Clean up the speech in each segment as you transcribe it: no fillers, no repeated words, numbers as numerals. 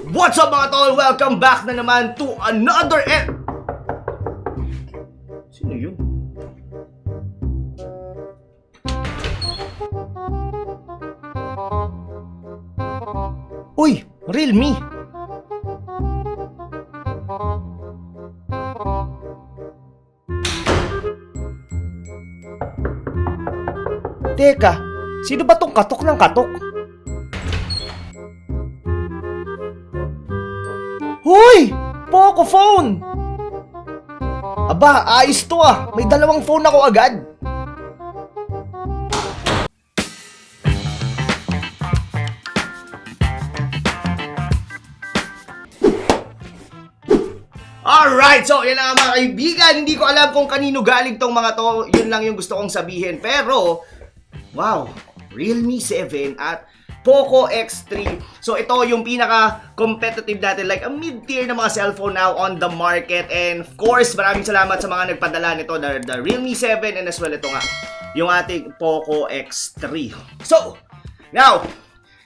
What's up mga tol? Welcome back na naman to another Sino yun? Uy! Realme! Teka, sino ba tong katok ng katok? Hoy! Poco phone! Aba, ayos to ah. May dalawang phone ako agad. Alright, so yan na mga kaibigan. Hindi ko alam kung kanino galing tong mga to. Yun lang yung gusto kong sabihin. Pero, wow, Realme 7 at Poco X3. So ito yung pinaka-competitive natin, like a mid-tier na mga cellphone now on the market. And of course, maraming salamat sa mga nagpadala nito, the Realme 7 and as well ito nga, yung ating Poco X3. So, now,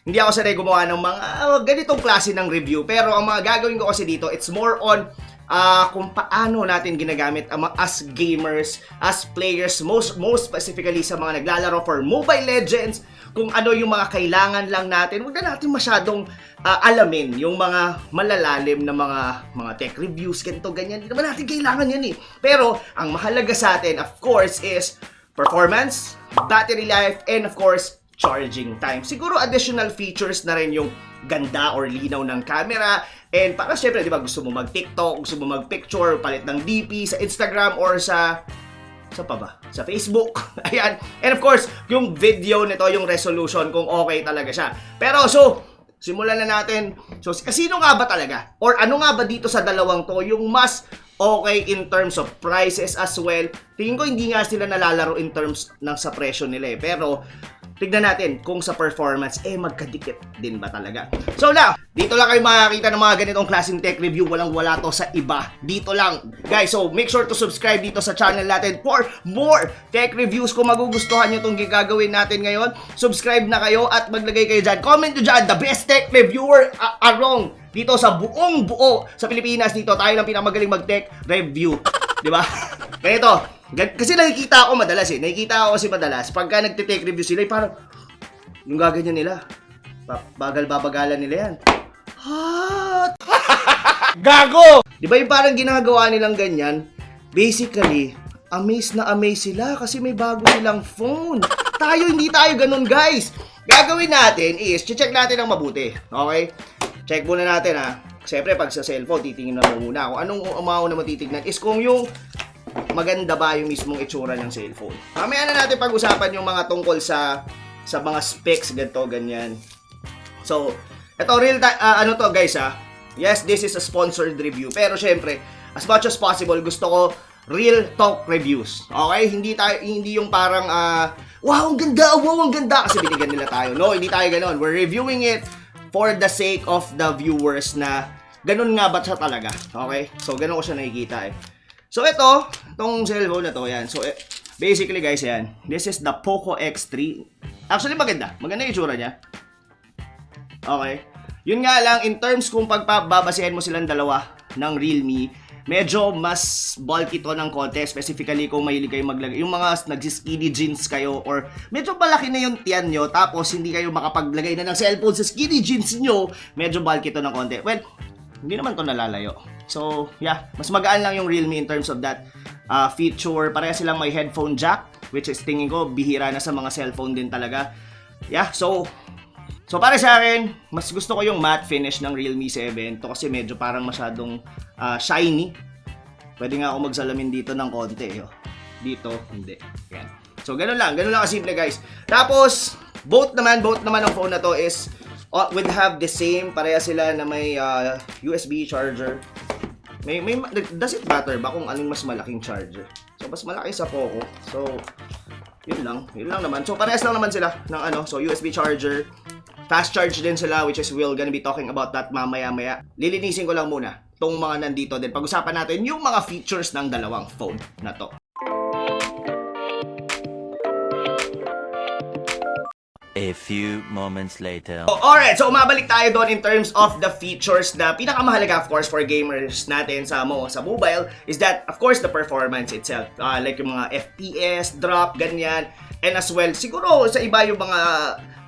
hindi ako sanay gumawa ng mga ganitong klase ng review. Pero ang mga gagawin ko kasi dito, it's more on kung paano natin ginagamit as gamers, as players, most specifically sa mga naglalaro for Mobile Legends, kung ano yung mga kailangan lang natin. Huwag na natin masyadong alamin yung mga malalalim na mga tech reviews, ganito, ganyan. Hindi naman natin kailangan yan eh. Pero ang mahalaga sa atin, of course, is performance, battery life, and of course, charging time. Siguro additional features na rin yung ganda or linaw ng camera. And para syempre, di ba, gusto mo mag-TikTok, gusto mo mag-picture, palit ng DP sa Instagram or sa pa ba? Sa Facebook. Ayan. And of course, yung video nito, yung resolution, kung okay talaga siya. Pero so, simulan na natin. So, sino nga ba talaga? Or ano nga ba dito sa dalawang to yung mas okay in terms of prices as well? Tingin ko hindi nga sila nalalaro in terms ng sa presyo nila eh. Pero, tignan natin kung sa performance, magkadikit din ba talaga. So now, dito lang kayo makakita ng mga ganitong klaseng tech review. Walang-wala to sa iba. Dito lang. Guys, so make sure to subscribe dito sa channel natin for more tech reviews. Kung magugustuhan nyo itong gagawin natin ngayon, subscribe na kayo at maglagay kayo dyan. Comment nyo dyan, the best tech reviewer around dito sa buong buo sa Pilipinas. Dito tayo lang pinakamagaling mag-tech review. Diba? Ganito. Kasi nakikita ako madalas eh. Nakikita ako kasi madalas. Pagka nagte-take review sila, parang yung gaganyan nila. Bagal-babagalan nila yan. Hot! Gago! Di ba yung parang ginagawa nilang ganyan? Basically, amaze na amaze sila kasi may bago silang phone. Tayo, hindi tayo ganun, guys. Gagawin natin is, check natin ang mabuti. Okay? Check muna natin ha. Siyempre, pag sa cellphone, titingin na muna. Kung anong umauna mo titignan is kung yung maganda ba yung mismong itsura ng cellphone. Mamaya na natin pag-usapan yung mga tungkol sa mga specs, ganito, ganyan. So, ito ano to guys ha. Yes, this is a sponsored review. Pero syempre, as much as possible, gusto ko Realtalk reviews. Okay? Hindi yung parang wow, ang ganda, wow, ang ganda kasi binigyan nila tayo. No, hindi tayo ganoon. We're reviewing it for the sake of the viewers na ganun nga ba siya talaga. Okay? So, ganun ko siya nakikita eh. So, itong cellphone na to, yan. So, basically guys, yan. This is the Poco X3. Actually, maganda. Maganda yung itsura niya. Okay. Yun nga lang, in terms kung pagbabasehan mo silang dalawa ng Realme, medyo mas bulky to ng konti. Specifically, kung mahilig kayo maglagay. Yung mga nag-skinny jeans kayo or medyo malaki na yung tiyan nyo, tapos hindi kayo makapaglagay na ng cellphone sa skinny jeans nyo, medyo bulky to ng konti. Well, hindi naman to nalalayo. So, yeah, mas magaan lang yung Realme in terms of that feature. Pareha silang may headphone jack, which is tingin ko bihira na sa mga cellphone din talaga. Yeah, so para sa akin, mas gusto ko yung matte finish ng Realme 7. Ito kasi medyo parang masyadong shiny. Pwede nga ako magsalamin dito ng konti. Dito, hindi. Yan. So, ganun lang kasimple guys. Tapos, both naman ang phone na to is would have the same, pareha sila na may USB charger. Does it matter ba kung anong mas malaking charger? So, mas malaki sa Poco. So, yun lang naman. So, parehas lang naman sila ng so USB charger. Fast charge din sila, which is we're gonna be talking about that mamaya-maya. Lilinisin ko lang muna tong mga nandito din. Pag-usapan natin yung mga features ng dalawang phone na to. A few moments later. Alright, so umabalik tayo doon in terms of the features na pinakamahalaga of course for gamers natin sa mobile is that of course the performance itself. Like yung mga FPS, drop, ganyan. And as well, siguro sa iba yung mga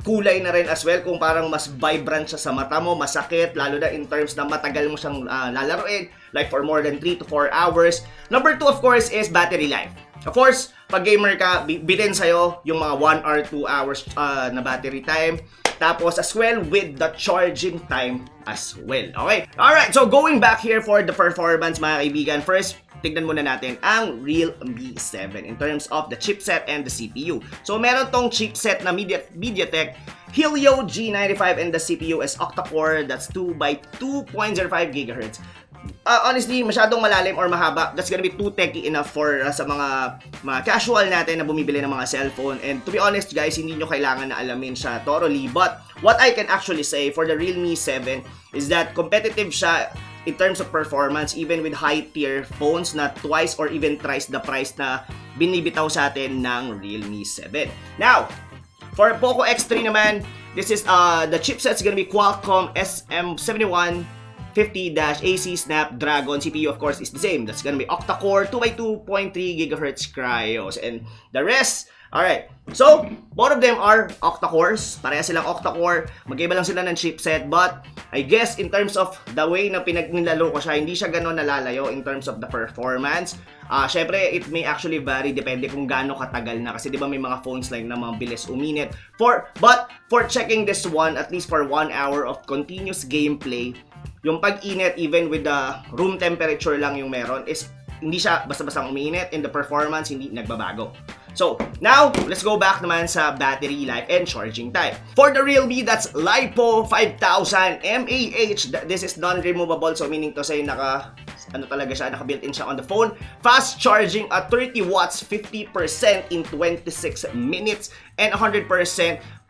kulay na rin as well kung parang mas vibrant siya sa mata mo, masakit, lalo na in terms na matagal mo siyang lalaroin, like for more than 3 to 4 hours. Number 2 of course is battery life. Of course, pag gamer ka, bitin sa'yo yung mga 1 or 2 hours na battery time. Tapos as well with the charging time as well. Okay? Alright, so going back here for the performance mga kaibigan. First, tignan muna natin ang Realme 7 in terms of the chipset and the CPU. So meron tong chipset na Mediatek Helio G95 and the CPU is Octa-core. That's 2 by 2.05 GHz. Honestly, masyadong malalim or mahaba. That's gonna be too techy enough for sa mga casual natin na bumibili ng mga cellphone. And to be honest guys, hindi nyo kailangan na alamin siya thoroughly. But what I can actually say for the Realme 7 is that competitive siya in terms of performance even with high-tier phones na twice or even thrice the price na binibitaw sa atin ng Realme 7. Now, for Poco X3 naman, this is the chipset's gonna be Qualcomm SM71 50-AC Snapdragon. CPU of course is the same. That's gonna be Octa-core 2 by 2.3 GHz Kryo. And the rest, alright. So, both of them are octa-cores. Pareha silang octa-core. Magkaiba lang sila ng chipset. But, I guess, in terms of the way na pinagnilalo ko siya, hindi siya gano'n nalalayo in terms of the performance. Syempre, it may actually vary. Depende kung gaano katagal na. Kasi di ba may mga phones like na mga bilis uminit. But, for checking this one, at least for 1 hour of continuous gameplay, yung pag-init, even with the room temperature lang yung meron, is hindi siya basta-basta umiinit, and the performance hindi nagbabago. So, now, let's go back naman sa battery life and charging time. For the Realme, that's LiPo 5000 mAh. This is non-removable, so meaning to say naka-built-in siya on the phone. Fast charging at 30 watts, 50% in 26 minutes, and 100%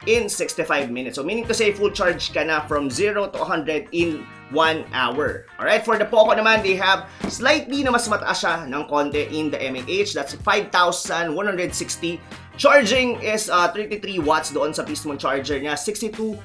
in 65 minutes. So, meaning to say, full charge ka na from 0 to 100 in 1 hour. Alright, for the Poco naman, they have slightly na mas mataas siya ng konti in the mAh. That's 5,160. Charging is 33 watts doon sa mismong charger niya. 62%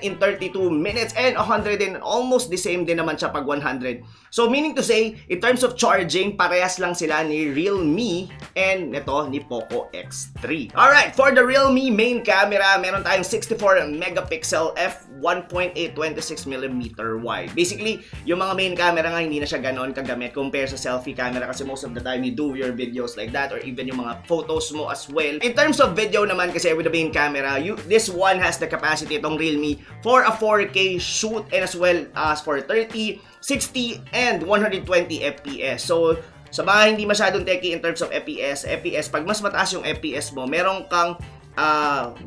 in 32 minutes and 100 and almost the same din naman siya pag 100. So meaning to say, in terms of charging, parehas lang sila ni Realme and nito ni Poco X3. Alright, for the Realme main camera, meron tayong 64 megapixel f1.826mm wide. Basically, yung mga main camera nga hindi na siya ganon kagamit compare sa selfie camera kasi most of the time you do your videos like that or even yung mga photos mo as well. In terms of video naman kasi with the main camera, this one has the capacity itong Realme for a 4K shoot and as well as for 30, 60, and 120 FPS. So, sa mga hindi masyadong techy in terms of FPS, pag mas mataas yung FPS mo, meron kang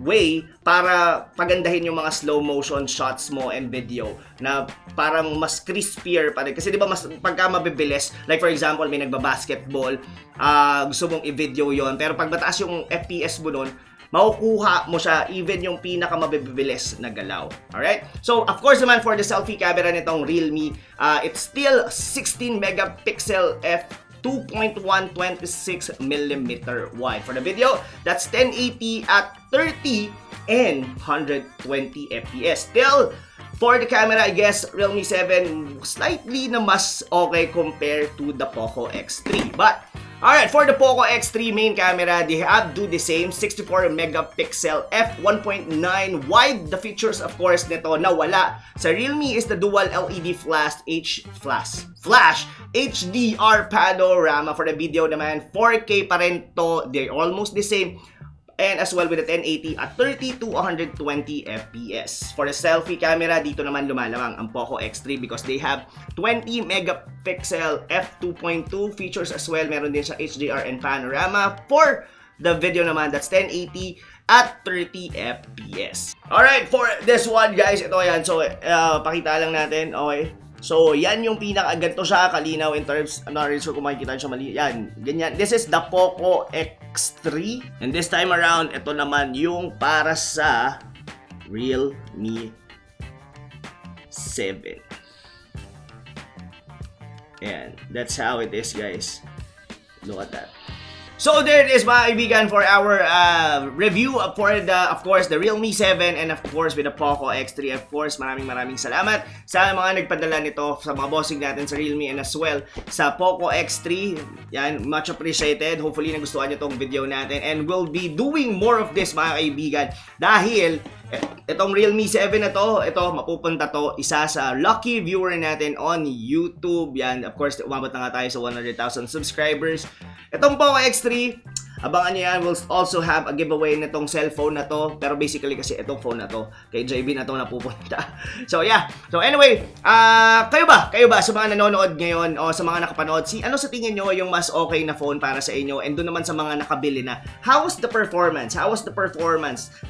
way para pagandahin yung mga slow motion shots mo and video na parang mas crispier pa rin. Kasi di ba mas pagka mabibilis, like for example may nagbabasketball, gusto mong i-video yon, pero pag mataas yung FPS mo nun, makukuha mo siya even yung pinakamabibilis na galaw. Alright? So, of course naman for the selfie camera nitong Realme, it's still 16 megapixel f2.126mm wide. For the video, that's 1080 at 30 and 120 FPS. Still, for the camera, I guess Realme 7 slightly na mas okay compared to the Poco X3. But, alright, for the Poco X3 main camera, they have do the same 64 megapixel f1.9 wide. The features of course nito na wala sa Realme is the dual LED flash HDR panorama. For the video naman, 4K pa rin to. They're almost the same. And as well with the 1080 at 30 to 120 FPS. For the selfie camera, dito naman lumalamang ang Poco X3 because they have 20 megapixel f2.2 features as well. Meron din siyang HDR and panorama. For the video naman, that's 1080 at 30 FPS. Alright, for this one guys, ito yan. So, pakita lang natin. Okay. So, yan yung ganito siya kalinaw in terms, I'm not really sure kung makikita siya mali. Yan, ganyan. This is the Poco X3. And this time around, ito naman yung para sa Realme 7. Ayan, that's how it is guys. Look at that. So there it is mga kaibigan for our review for of course the Realme 7 and of course with the Poco X3. Of course maraming salamat sa mga nagpadala nito, sa mga bossing natin sa Realme and as well sa Poco X3. Yan, much appreciated. Hopefully nagustuhan nyo tong video natin and we'll be doing more of this mga kaibigan dahil itong Realme 7 na to, mapupunta to isa sa lucky viewer natin on YouTube. Yan, of course umabot na nga tayo sa 100,000 subscribers. Itong Poco X3, abangan nyo yan. We'll also have a giveaway nitong cellphone na to. Pero basically kasi itong phone na to, kay JB na to napupunta. So yeah. So anyway, kayo ba sa mga nanonood ngayon o sa mga nakapanood, ano sa tingin nyo yung mas okay na phone para sa inyo? And doon naman sa mga nakabili na, how was the performance?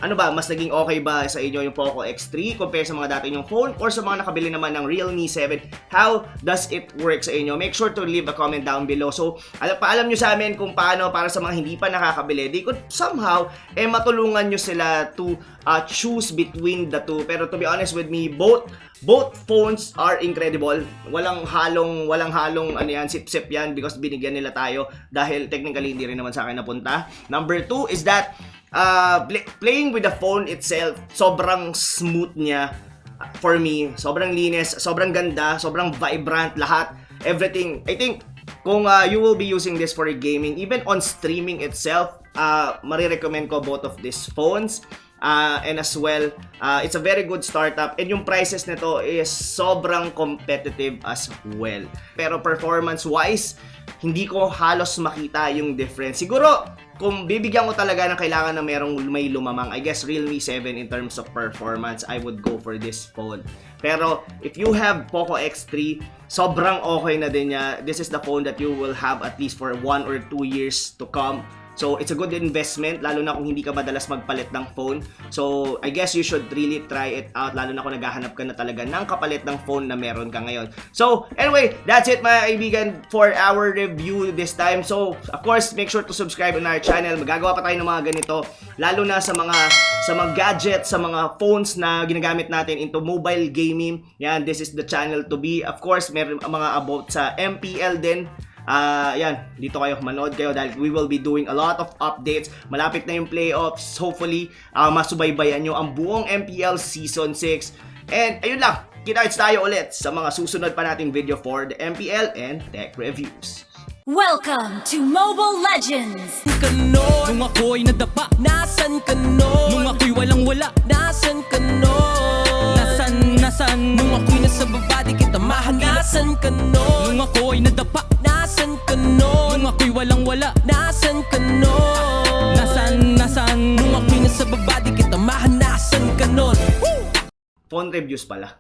Ano ba, mas naging okay ba sa inyo yung Poco X3 compare sa mga dati nyong phone? Or sa mga nakabili naman ng Realme 7, how does it work sa inyo? Make sure to leave a comment down below. So paalam nyo sa amin kung paano para sa mga hindi pa nakakabili, they could somehow matulungan nyo sila to choose between the two. Pero to be honest with me, both phones are incredible. Walang halong ano yan, sip-sip yan because binigyan nila tayo dahil technically hindi rin naman sa akin napunta. Number 2 is that playing with the phone itself, sobrang smooth niya for me. Sobrang linis, sobrang ganda, sobrang vibrant, lahat, everything. I think kung you will be using this for gaming, even on streaming itself, marirecommend ko both of these phones. And as well, it's a very good startup and yung prices nito is sobrang competitive as well. Pero performance-wise, hindi ko halos makita yung difference. Siguro, kung bibigyan ko talaga ng kailangan na may lumamang, I guess Realme 7 in terms of performance, I would go for this phone. Pero if you have Poco X3, sobrang okay na din niya. This is the phone that you will have at least for 1 or 2 years to come. So, it's a good investment, lalo na kung hindi ka madalas magpalit ng phone. So, I guess you should really try it out, lalo na kung naghahanap ka na talaga ng kapalit ng phone na meron ka ngayon. So, anyway, that's it mga kaibigan for our review this time. So, of course, make sure to subscribe on our channel. Magagawa pa tayo ng mga ganito, lalo na sa mga gadgets, sa mga phones na ginagamit natin into mobile gaming. Yan, this is the channel to be. Of course, meron mga about sa MPL din. Yan, dito kayo, manood kayo dahil we will be doing a lot of updates. Malapit na yung playoffs. Hopefully, masubaybayan nyo ang buong MPL Season 6. And ayun lang, kita-kits tayo ulit sa mga susunod pa nating video for the MPL and tech reviews. Welcome to Mobile Legends! Nung ako'y nadapa, nasan ka nun? Nung ako'y walang-wala, nasan ka nun? Nasan? Nung ako'y nasa baba, di kita mahanasan ka nun? Nung ako'y nadapa, nasan ka nun? Nung ako'y walang-wala, nasan ka nun? Nasan? Nung ako'y nasa baba, di kita mahanasan ka nun? Phone reviews pala.